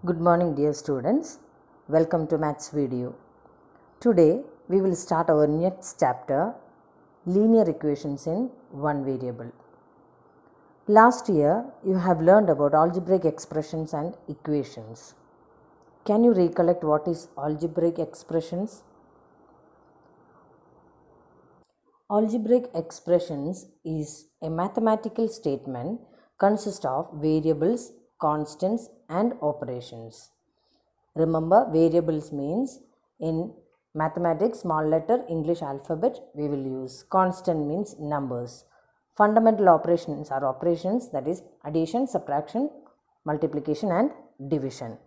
Good morning dear students, welcome to Maths video. Today we will start our next chapter, linear equations in one variable. Last year you have learned about algebraic expressions and equations. Can you recollect what is algebraic expressions? Algebraic expressions is a mathematical statement consist of variables, constants and operations. Remember, variables means in mathematics small letter English alphabet we will use. Constant means numbers. Fundamental operations are operations, that is addition, subtraction, multiplication and division.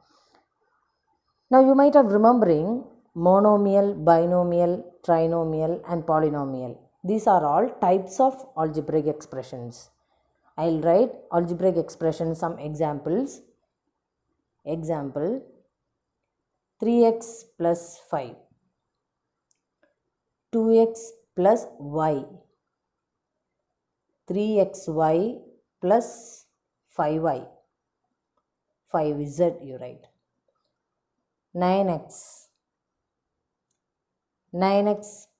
Now you might have remembering monomial, binomial, trinomial and polynomial. These are all types of algebraic expressions. I will write algebraic expressions, some examples. Example 3x plus 5, 2x plus y, 3xy plus 5y, 5z you write, 9x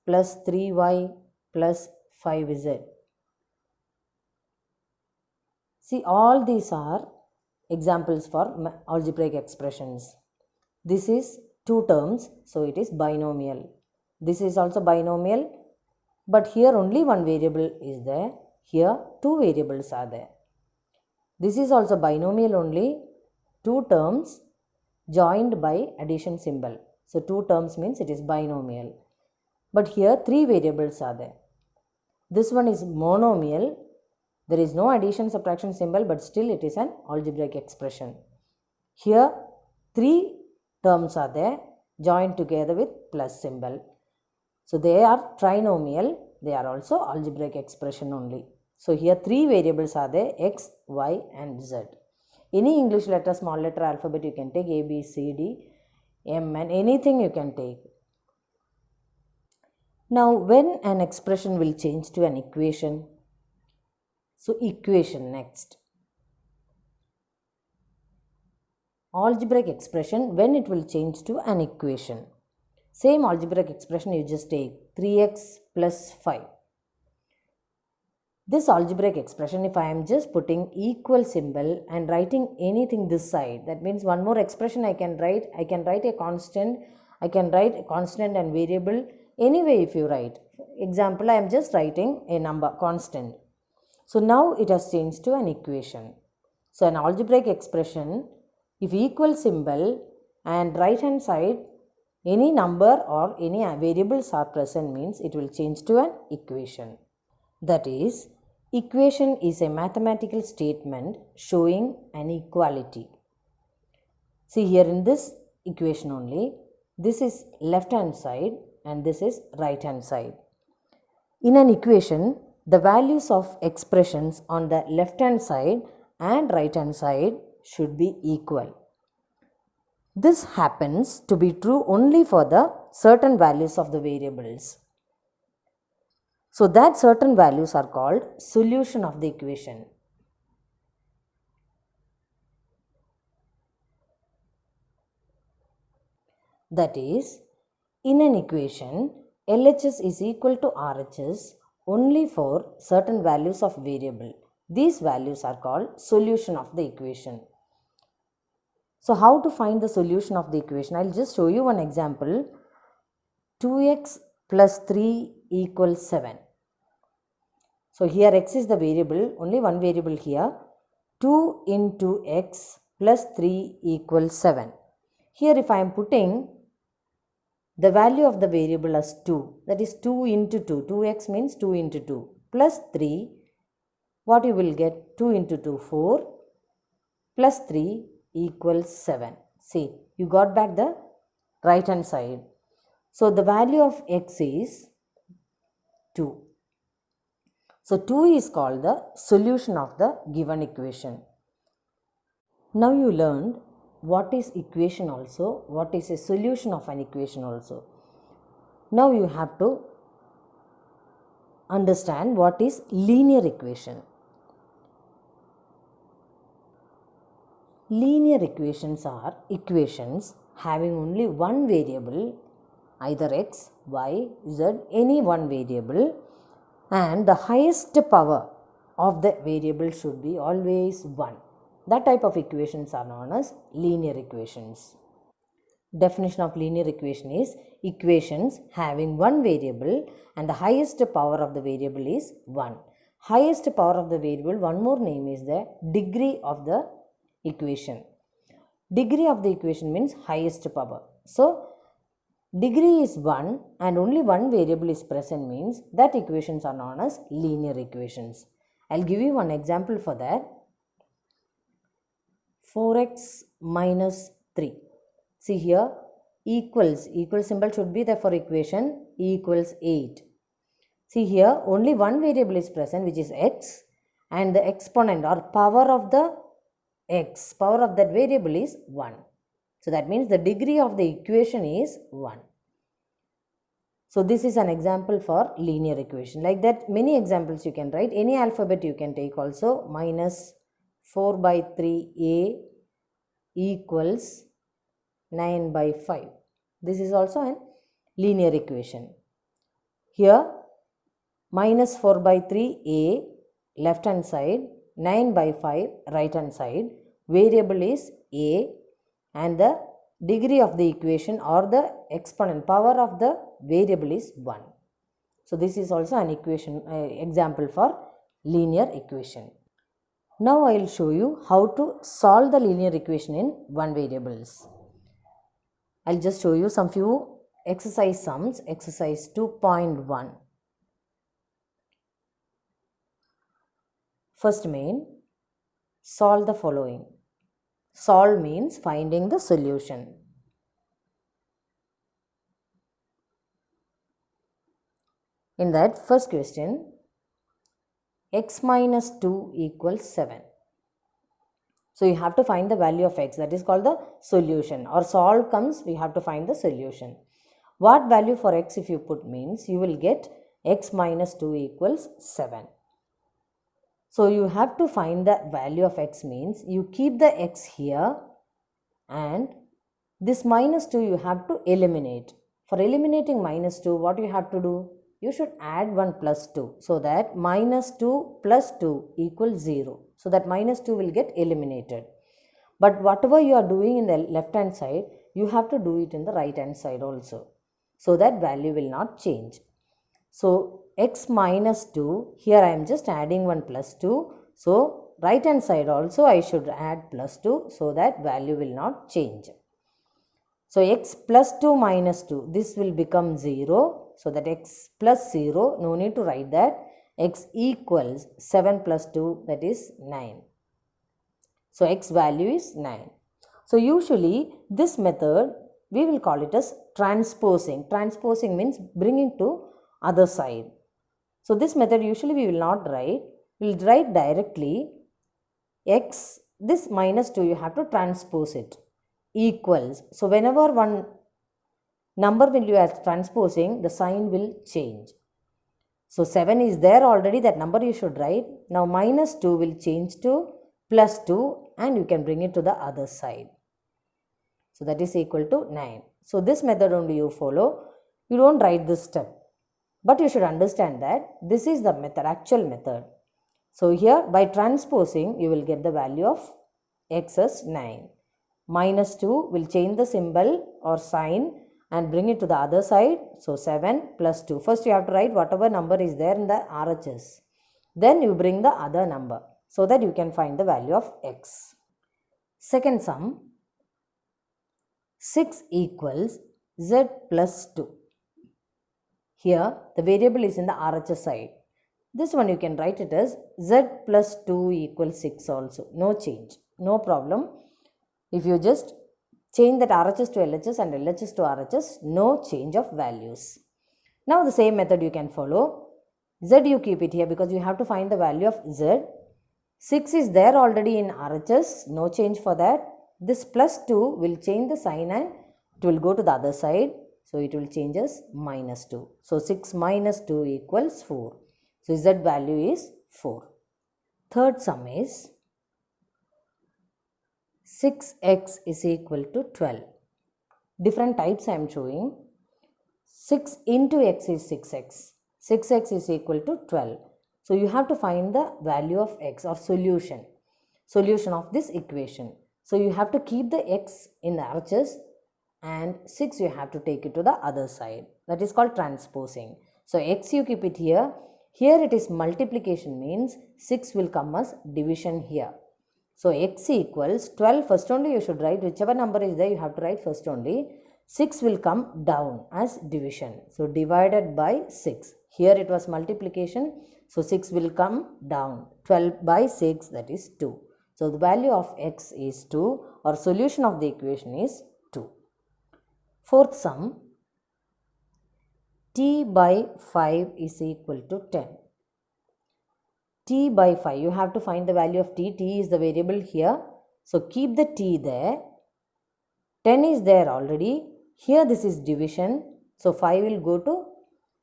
plus 3y plus 5z. See, all these are examples for algebraic expressions. This is two terms, so it is binomial. This is also binomial, but here only one variable is there. Here two variables are there. This is also binomial only, two terms joined by addition symbol. So two terms means it is binomial. But here three variables are there. This one is monomial. There is no addition subtraction symbol, but still it is an algebraic expression. Here three terms are there joined together with plus symbol. So they are trinomial, they are also algebraic expression only. So here three variables are there, x, y and z. Any English letter, small letter alphabet you can take, A, B, C, D, M and anything you can take. Now when an expression will change to an equation? So equation next. Algebraic expression when it will change to an equation. Same algebraic expression you just take 3x plus 5. This algebraic expression, if I am just putting equal symbol and writing anything this side, that means one more expression I can write a constant, I can write a constant and variable. Anyway, if you write, example, I am just writing a number, constant. So now it has changed to an equation. So an algebraic expression, if equal symbol and right hand side any number or any variables are present means it will change to an equation. That is, equation is a mathematical statement showing an equality. See here in this equation only, this is left hand side and this is right hand side. In an equation, the values of expressions on the left hand side and right hand side should be equal. This happens to be true only for the certain values of the variables. So that certain values are called solution of the equation. That is, in an equation, LHS is equal to RHS only for certain values of variable. These values are called solution of the equation. So how to find the solution of the equation? I will just show you one example. 2x plus 3 equals 7. So here x is the variable, only one variable here. 2 into x plus 3 equals 7. Here if I am putting the value of the variable as 2, that is 2 into 2, 2x means 2 into 2 plus 3, what you will get? 2 into 2, 4 plus 3 equals 7. See, you got back the right hand side. So the value of x is 2. So 2 is called the solution of the given equation. Now you learned what is equation also, what is a solution of an equation also. Now you have to understand what is linear equation. Linear equations are equations having only one variable, either x, y, z, any one variable, and the highest power of the variable should be always 1. That type of equations are known as linear equations. Definition of linear equation is equations having one variable and the highest power of the variable is 1. Highest power of the variable, one more name is the degree of the equation. Degree of the equation means highest power. So, degree is 1 and only one variable is present means that equations are known as linear equations. I will give you one example for that. 4x minus 3. See here, equals symbol should be there for equation, equals 8. See here, only one variable is present, which is x, and the exponent or power of the x, power of that variable is 1. So that means the degree of the equation is 1. So this is an example for linear equation. Like that, many examples you can write. Any alphabet you can take also. Minus 4 by 3a equals 9 by 5. This is also a linear equation. Here, minus 4 by 3a left hand side, 9 by 5 right hand side. Variable is a and the degree of the equation or the exponent power of the variable is 1. So this is also an equation example for linear equation. Now I will show you how to solve the linear equation in one variables. I will just show you some few exercise sums. Exercise 2.1. First main, solve the following. Solve means finding the solution. In that first question, x minus 2 equals 7. So you have to find the value of x, that is called the solution, or solve comes we have to find the solution. What value for x if you put means you will get x minus 2 equals 7. So you have to find the value of x means you keep the x here and this minus 2 you have to eliminate. For eliminating minus 2, what you have to do? You should add 1 plus 2. So that minus 2 plus 2 equals 0. So that minus 2 will get eliminated. But whatever you are doing in the left hand side, you have to do it in the right hand side also. So that value will not change. So x minus 2, here I am just adding 1 plus 2. So right hand side also I should add plus 2 so that value will not change. So x plus 2 minus 2, this will become 0. So that x plus 0, no need to write that. X equals 7 plus 2, that is 9. So x value is 9. So usually this method we will call it as transposing. Transposing means bringing to other side. So this method usually we will not write. We will write directly x, this minus 2 you have to transpose it, equals. So whenever one number when you are transposing, the sign will change. So 7 is there already, that number you should write. Now minus 2 will change to plus 2 and you can bring it to the other side. So that is equal to 9. So this method only you follow. You don't write this step. But you should understand that this is the method, actual method. So here by transposing you will get the value of x as 9. Minus 2 will change the symbol or sign and bring it to the other side. So 7 plus 2. First you have to write whatever number is there in the RHS. Then you bring the other number so that you can find the value of x. Second sum, 6 equals z plus 2. Here the variable is in the RHS side. This one you can write it as z plus 2 equals 6 also. No change, no problem. If you just change that RHS to LHS and LHS to RHS, no change of values. Now the same method you can follow. Z you keep it here because you have to find the value of z. 6 is there already in RHS, no change for that. This plus 2 will change the sign and it will go to the other side. So it will change as minus 2. So 6 minus 2 equals 4. So z value is 4. Third sum is 6x is equal to 12. Different types I am showing. 6 into x is 6x. 6x is equal to 12. So you have to find the value of x or solution of this equation. So you have to keep the x in the RHS and 6 you have to take it to the other side. That is called transposing. So x you keep it here. Here it is multiplication, means 6 will come as division here. So x equals 12, first only you should write, whichever number is there you have to write first only. 6 will come down as division. So divided by 6. Here it was multiplication. So 6 will come down. 12 by 6, that is 2. So the value of x is 2, or solution of the equation is 2. Fourth sum, t by 5 is equal to 10. T by 5, you have to find the value of t. T is the variable here. So keep the t there. 10 is there already. Here this is division. So 5 will go to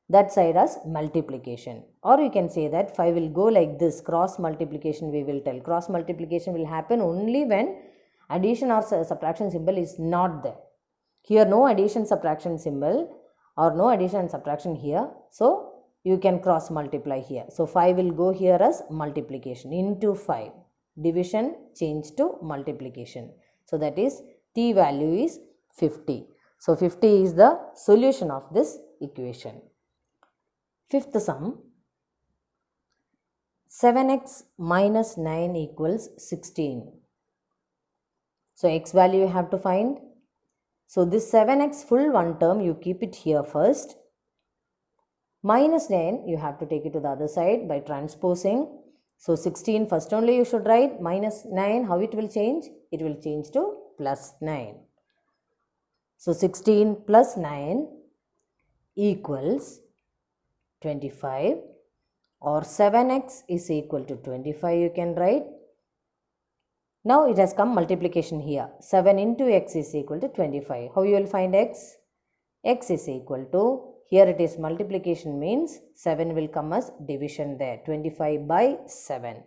that side as multiplication. Or you can say that 5 will go like this, cross multiplication we will tell. Cross multiplication will happen only when addition or subtraction symbol is not there. Here no addition subtraction symbol or no addition and subtraction here. So you can cross multiply here. So 5 will go here as multiplication into 5. Division change to multiplication. So that is t value is 50. So 50 is the solution of this equation. Fifth sum, 7x minus 9 equals 16. So x value you have to find. So this 7x full one term you keep it here first. Minus 9 you have to take it to the other side by transposing. So 16 first only you should write. Minus 9, how it will change? It will change to plus 9. So 16 plus 9 equals 25, or 7x is equal to 25 you can write. Now it has come multiplication here. 7 into x is equal to 25. How you will find x? X is equal to, here it is multiplication, means 7 will come as division there. 25 by 7.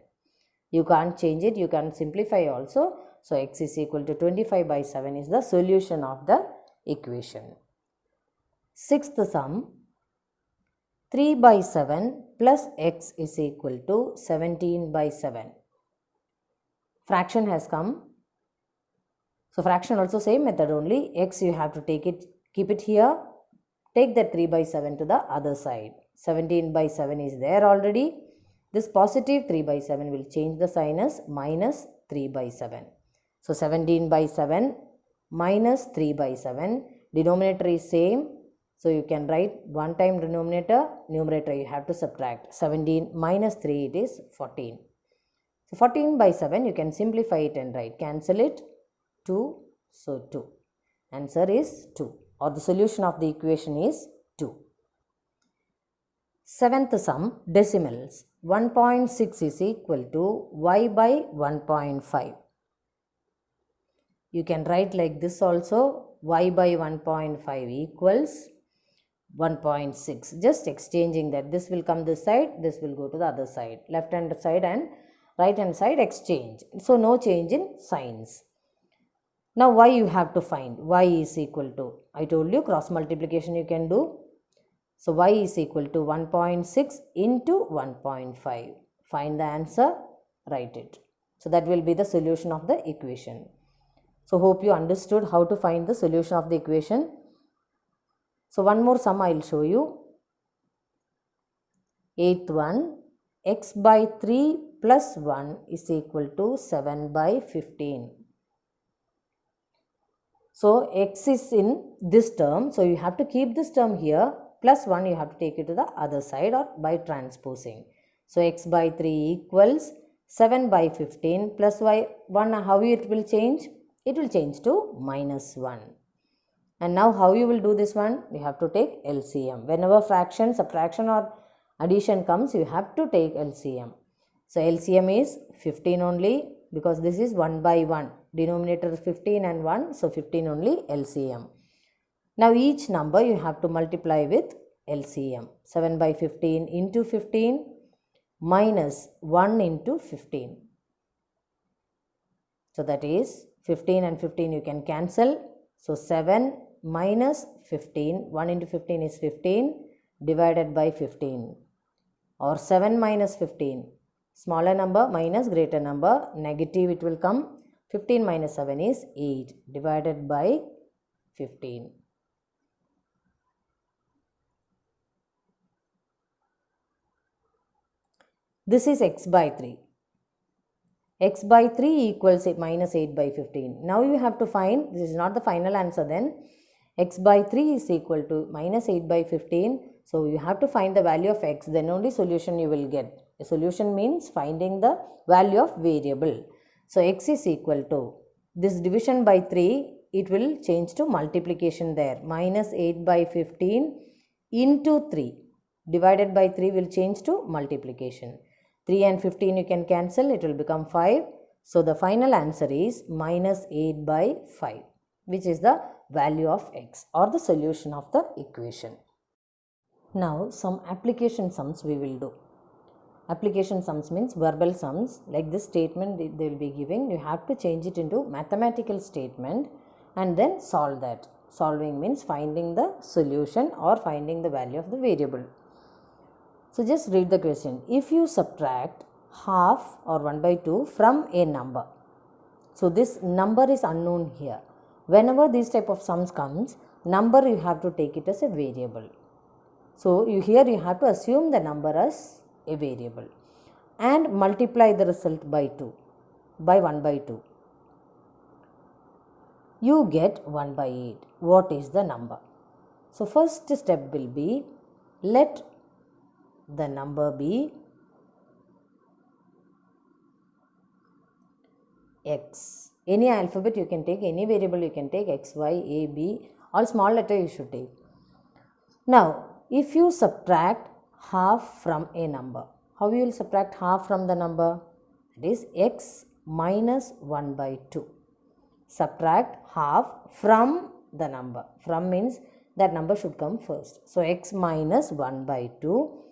You can't change it. You can simplify also. So x is equal to 25 by 7 is the solution of the equation. Sixth sum, 3 by 7 plus x is equal to 17 by 7. Fraction has come. So fraction also same method only. X you have to take it, keep it here. Take that 3 by 7 to the other side. 17 by 7 is there already. This positive 3 by 7 will change the sign as minus 3 by 7. So 17 by 7 minus 3 by 7. Denominator is same. So you can write one time denominator, numerator you have to subtract. 17 minus 3, it is 14. So 14 by 7 you can simplify it and write. Cancel it. 2. So 2. Answer is 2. Or the solution of the equation is 2. Seventh sum, decimals. 1.6 is equal to y by 1.5. You can write like this also. Y by 1.5 equals 1.6. Just exchanging that. This will come this side, this will go to the other side. Left hand side and right hand side exchange. So no change in signs. Now y you have to find. Y is equal to, I told you cross multiplication you can do. So y is equal to 1.6 into 1.5. Find the answer, write it. So that will be the solution of the equation. So hope you understood how to find the solution of the equation. So one more sum I will show you. Eighth one, x by 3 plus 1 is equal to 7 by 15. So x is in this term. So you have to keep this term here. Plus 1 you have to take it to the other side or by transposing. So x by 3 equals 7 by 15 plus y 1. How it will change? It will change to minus 1. And now how you will do this one? You have to take LCM. Whenever fraction, subtraction or addition comes, you have to take LCM. So LCM is 15 only, because this is 1 by 1. Denominator is 15 and 1. So 15 only LCM. Now each number you have to multiply with LCM. 7 by 15 into 15 minus 1 into 15. So that is 15 and 15 you can cancel. So 7 minus 15, 1 into 15 is 15 divided by 15, or 7 minus 15, smaller number minus greater number, negative it will come. 15 minus 7 is 8 divided by 15. This is x by 3. X by 3 equals minus 8 by 15. Now you have to find, this is not the final answer then, x by 3 is equal to minus 8 by 15. So you have to find the value of x, then only solution you will get. A solution means finding the value of variable. So x is equal to, this division by 3, it will change to multiplication there. Minus 8 by 15 into 3 divided by 3 will change to multiplication. 3 and 15 you can cancel, it will become 5. So the final answer is minus 8 by 5, which is the value of x or the solution of the equation. Now some application sums we will do. Application sums means verbal sums. Like this statement they will be giving, you have to change it into mathematical statement and then solve that. Solving means finding the solution or finding the value of the variable. So just read the question. If you subtract half or 1 by 2 from a number, so this number is unknown here. Whenever this type of sums comes, number you have to take it as a variable. So here you have to assume the number as a variable and multiply the result by 2, by 1 by 2. You get 1 by 8. What is the number? So first step will be, let the number be x. Any alphabet you can take, any variable you can take, x, y, a, b, all small letter you should take. Now, if you subtract half from a number, how you will subtract half from the number? That is x minus 1 by 2. Subtract half from the number. From means that number should come first. So, x minus 1 by 2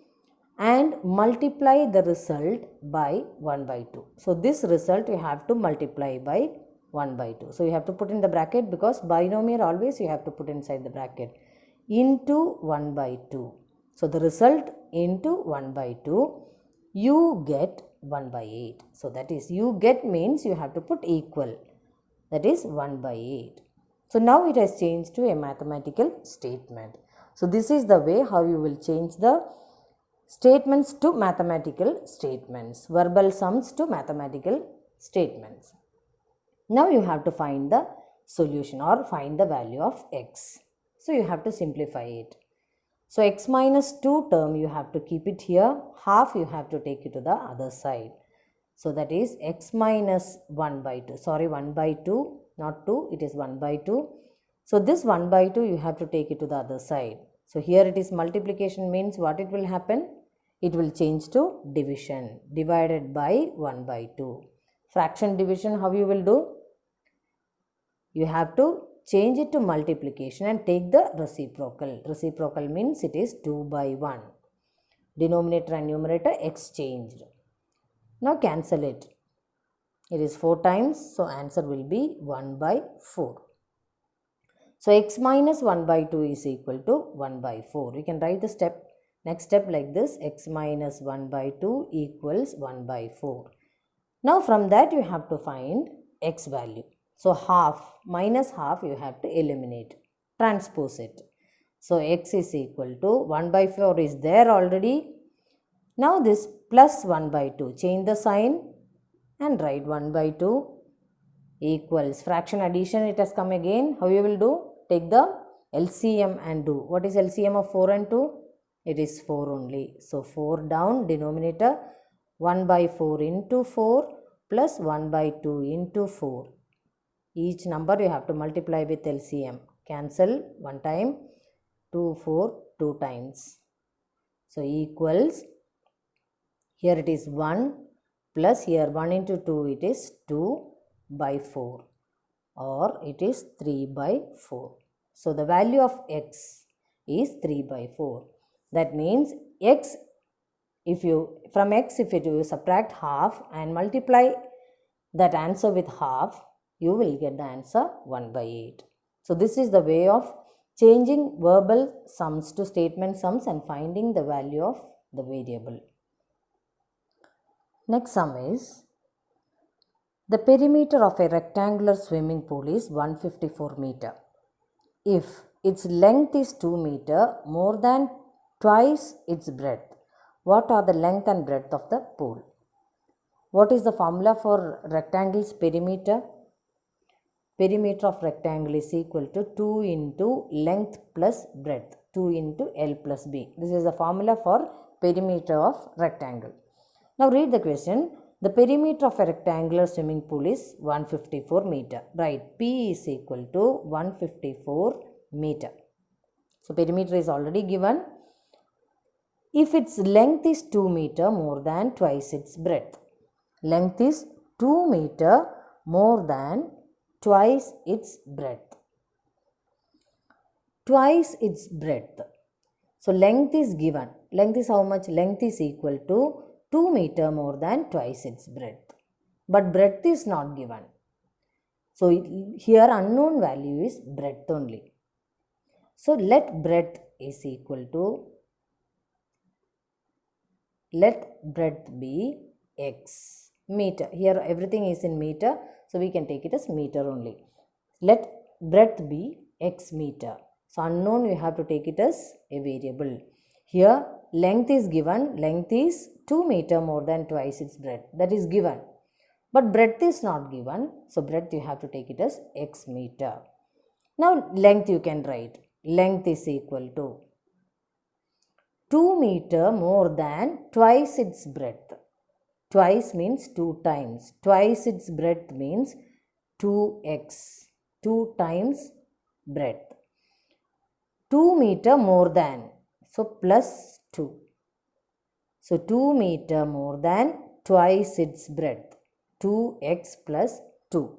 and multiply the result by 1 by 2. So, this result you have to multiply by 1 by 2. So, you have to put in the bracket because binomial always you have to put inside the bracket, into 1 by 2. So, the result into 1 by 2, you get 1 by 8. So, that is you get means you have to put equal, that is 1 by 8. So, now it has changed to a mathematical statement. So, this is the way how you will change the statements to mathematical statements, verbal sums to mathematical statements. Now you have to find the solution or find the value of x. So you have to simplify it. So x minus 2 term you have to keep it here, half you have to take it to the other side. So that is x minus 1 by 2, sorry 1 by 2, not 2, it is 1 by 2. So this 1 by 2 you have to take it to the other side. So here it is multiplication means what it will happen? It will change to division, divided by 1 by 2. Fraction division how you will do? You have to change it to multiplication and take the reciprocal. Reciprocal means it is 2 by 1. Denominator and numerator exchanged. Now cancel it. It is 4 times, so answer will be 1 by 4. So x minus 1 by 2 is equal to 1 by 4. You can write the next step like this, x minus 1 by 2 equals 1 by 4. Now from that you have to find x value. So half, minus half you have to eliminate, transpose it. So x is equal to 1 by 4 is there already. Now this plus 1 by 2, change the sign and write 1 by 2 equals, fraction addition it has come again. How you will do? Take the LCM and do. What is LCM of 4 and 2? It is 4 only. So 4 down, denominator 1 by 4 into 4 plus 1 by 2 into 4. Each number you have to multiply with LCM. Cancel one time, 2, 4, 2 times. So equals, here it is 1 plus here 1 into 2 it is 2 by 4 or it is 3 by 4. So the value of x is 3 by 4. That means x, if you subtract half and multiply that answer with half, you will get the answer 1 by 8. So this is the way of changing verbal sums to statement sums and finding the value of the variable. Next sum is, the perimeter of a rectangular swimming pool is 154 meter. If its length is 2 meter, more than twice its breadth, what are the length and breadth of the pool? What is the formula for rectangle's perimeter? Perimeter of rectangle is equal to 2 into length plus breadth, 2 into L plus B. This is the formula for perimeter of rectangle. Now read the question. The perimeter of a rectangular swimming pool is 154 meter. Right, P is equal to 154 meter. So perimeter is already given. If its length is 2 meter, more than twice its breadth. Length is 2 meter, more than twice its breadth. Twice its breadth. So length is given. Length is how much? Length is equal to 2 meter more than twice its breadth. But breadth is not given. So here unknown value is breadth only. So let breadth is equal to, let breadth be x meter. Here everything is in meter, so we can take it as meter only. Let breadth be x meter. So unknown we have to take it as a variable. Here length is given, length is 2 meter more than twice its breadth, that is given. But breadth is not given, so breadth you have to take it as x meter. Now length you can write, length is equal to 2 meter more than twice its breadth. Twice means 2 times. Twice its breadth means 2x. 2 times breadth. 2 meter more than. So plus 2. So 2 meter more than twice its breadth. 2x plus 2.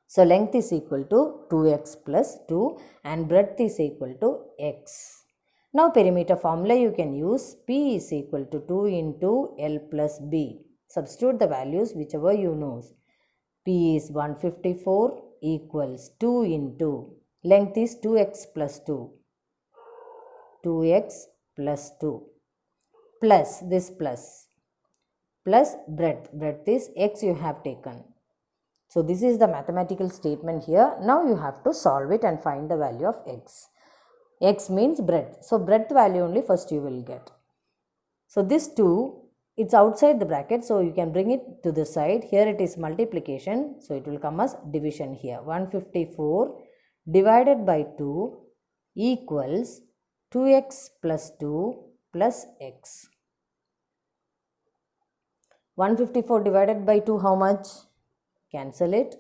So length is equal to 2x plus 2 and breadth is equal to x. Now perimeter formula you can use. P is equal to 2 into L plus B. Substitute the values whichever you know. P is 154 equals 2 into, length is 2x plus 2. 2x plus 2 plus this plus breadth. Breadth is x you have taken. So this is the mathematical statement here. Now you have to solve it and find the value of x. X means breadth. So breadth value only first you will get. So this 2, it's outside the bracket, so you can bring it to the side. Here it is multiplication, so it will come as division here. 154 divided by 2 equals 2x plus 2 plus x. 154 divided by 2 how much? Cancel it.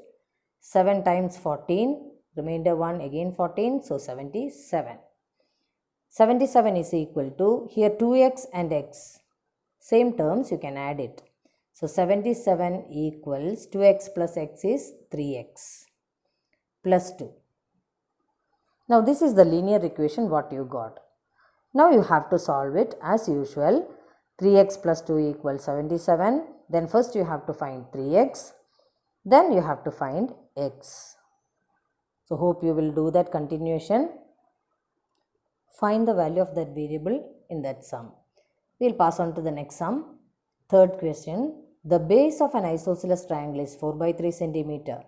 7 times 14, remainder 1 again 14, so 77. 77 is equal to, here 2x and x, same terms you can add it. So 77 equals 2x plus x is 3x plus 2. Now this is the linear equation what you got. Now you have to solve it as usual. 3x plus 2 equals 77. Then first you have to find 3x. Then you have to find x. So hope you will do that continuation. Find the value of that variable in that sum. We will pass on to the next sum. Third question. The base of an isosceles triangle is 4 by 3 centimeter.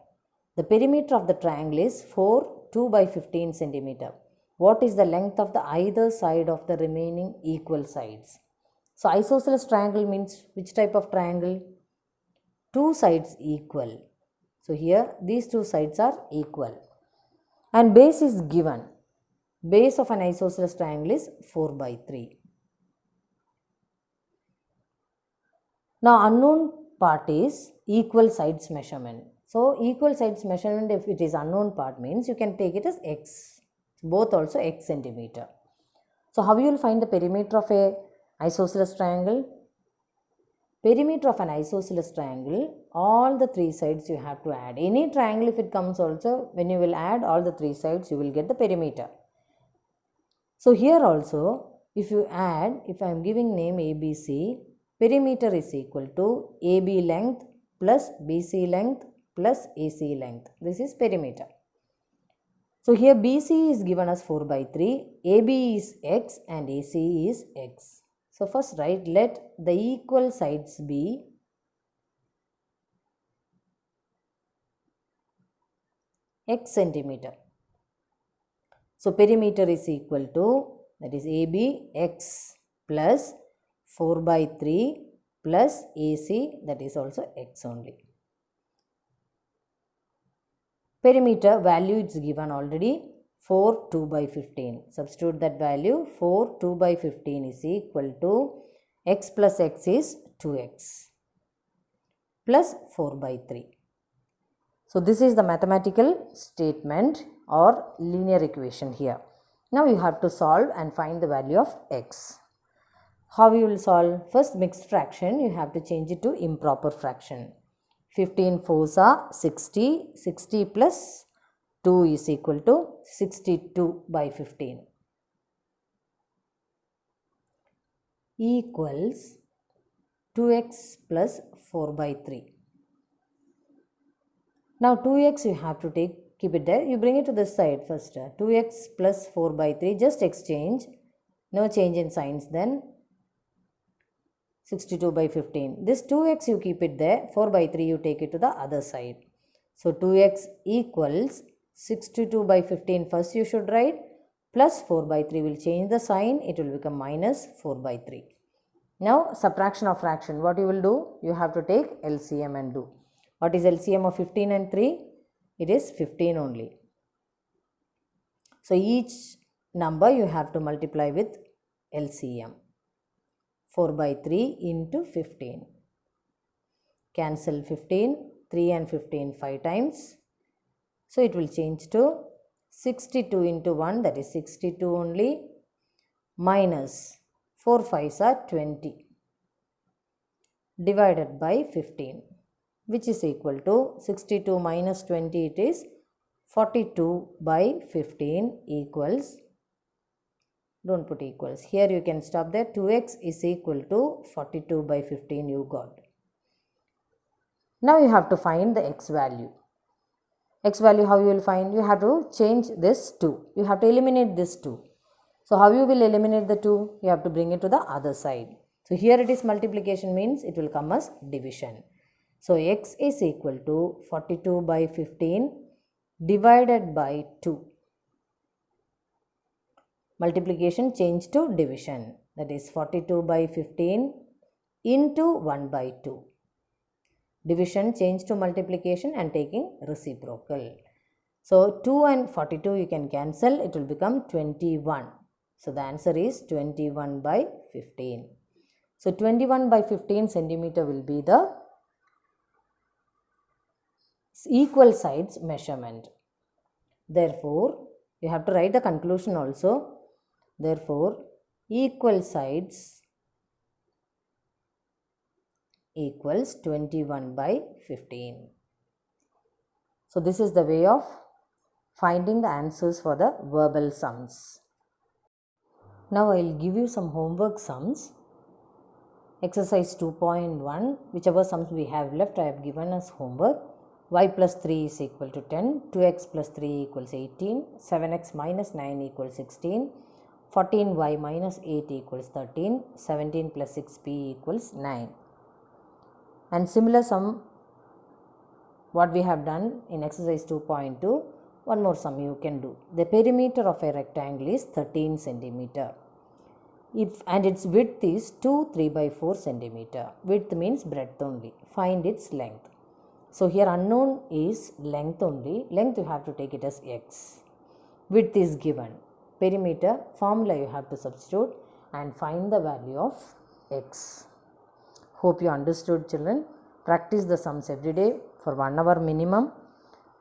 The perimeter of the triangle is 2 by 15 centimeter. What is the length of the either side of the remaining equal sides? So isosceles triangle means which type of triangle? Two sides equal. So here these two sides are equal. And base is given. Base of an isosceles triangle is 4 by 3. Now unknown part is equal sides measurement. So equal sides measurement, if it is unknown part, means you can take it as x. Both also x centimeter. So how you will find the perimeter of a isosceles triangle? Perimeter of an isosceles triangle, all the three sides you have to add. Any triangle if it comes also, when you will add all the three sides, you will get the perimeter. So here also, if you add, if I am giving name ABC, perimeter is equal to AB length plus BC length plus AC length. This is perimeter. So here BC is given as 4 by 3, AB is x and AC is x. So first write, let the equal sides be x centimeter. So perimeter is equal to, that is AB x plus 4 by 3 plus AC, that is also x only. Perimeter value is given already, 4 2 by 15. Substitute that value, 4 2 by 15 is equal to x plus x is 2x plus 4 by 3. So this is the mathematical statement or linear equation here. Now you have to solve and find the value of x. How you will solve? First, mixed fraction, you have to change it to improper fraction. 15 4s are 60, 60 plus 2 is equal to 62 by 15 equals 2x plus 4 by 3. Now 2x you have to keep it there, you bring it to this side first. 2x plus 4 by 3, just exchange, no change in signs, then 62 by 15. This 2x you keep it there, 4 by 3 you take it to the other side. So 2x equals 62 by 15 first you should write, plus 4 by 3 will change the sign, it will become minus 4 by 3. Now subtraction of fraction, what you will do? You have to take LCM and do. What is LCM of 15 and 3? It is 15 only. So each number you have to multiply with LCM. 4 by 3 into 15. Cancel 15, 3 and 15 5 times. So it will change to 62 into 1, that is 62 only, minus 4 5s are 20 divided by 15, which is equal to 62 minus 20, it is 42 by 15 equals, don't put equals, here you can stop there, 2x is equal to 42 by 15 you got. Now you have to find the x value. X value how you will find? You have to change this 2. You have to eliminate this 2. So how you will eliminate the 2? You have to bring it to the other side. So here it is multiplication, means it will come as division. So x is equal to 42 by 15 divided by 2. Multiplication change to division, that is 42 by 15 into 1 by 2. Division change to multiplication and taking reciprocal. So 2 and 42 you can cancel, it will become 21. So the answer is 21 by 15. So 21 by 15 centimeter will be the equal sides measurement. Therefore, you have to write the conclusion also. Therefore, equal sides equals 21 by 15. So this is the way of finding the answers for the verbal sums. Now I will give you some homework sums. Exercise 2.1, whichever sums we have left I have given as homework. Y plus 3 is equal to 10, 2x plus 3 equals 18, 7x minus 9 equals 16, 14y minus 8 equals 13, 17 plus 6p equals 9. And similar sum what we have done in exercise 2.2, one more sum you can do. The perimeter of a rectangle is 13 centimeter. And its width is 2 3 by 4 centimeter. Width means breadth only. Find its length. So here unknown is length only. Length you have to take it as x. Width is given. Perimeter formula you have to substitute and find the value of x. Hope you understood, children. Practice the sums every day for 1 hour minimum.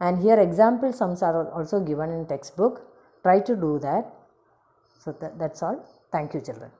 And here example sums are also given in textbook. Try to do that. So that's all. Thank you, children.